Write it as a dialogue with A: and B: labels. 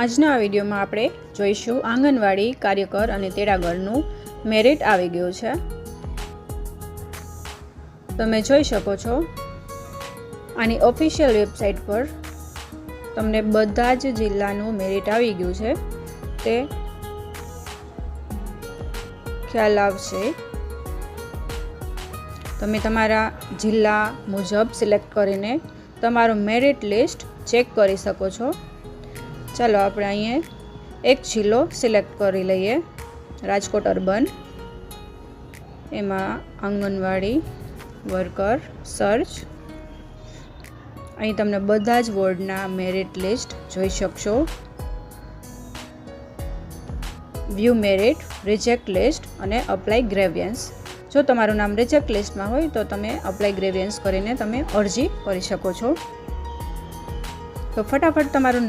A: આજના વિડીયોમાં આપણે જોઈશું આંગણવાડી કાર્યકર અને તેડાગરનું મેરિટ આવી ગયું છે। તમે જોઈ શકો છો આની ઓફિશિયલ વેબસાઇટ પર તમને બધા જ જિલ્લાનું મેરિટ આવી ગયું છે તે ખ્યાલ આવશે। તમે તમારા જિલ્લા મુજબ સિલેક્ટ કરીને તમારું મેરિટ લિસ્ટ ચેક કરી શકો છો। ચાલો આપણે અહીંયા એક જિલ્લો સિલેક્ટ કરી લઈએ, રાજકોટ અર્બન। એમાં આંગણવાડી વર્કર સર્ચ, અહીં તમને બધા જ વોર્ડના મેરિટ લિસ્ટ જોઈ શકશો। વ્યૂ મેરિટ, રિજેક્ટ લિસ્ટ અને અપ્લાય ગ્રેવિયન્સ। જો તમારું નામ રિજેક્ટ લિસ્ટમાં હોય તો તમે અપ્લાય ગ્રેવિયન્સ કરીને તમે અરજી કરી શકો છો। તો ફટાફટ તમારું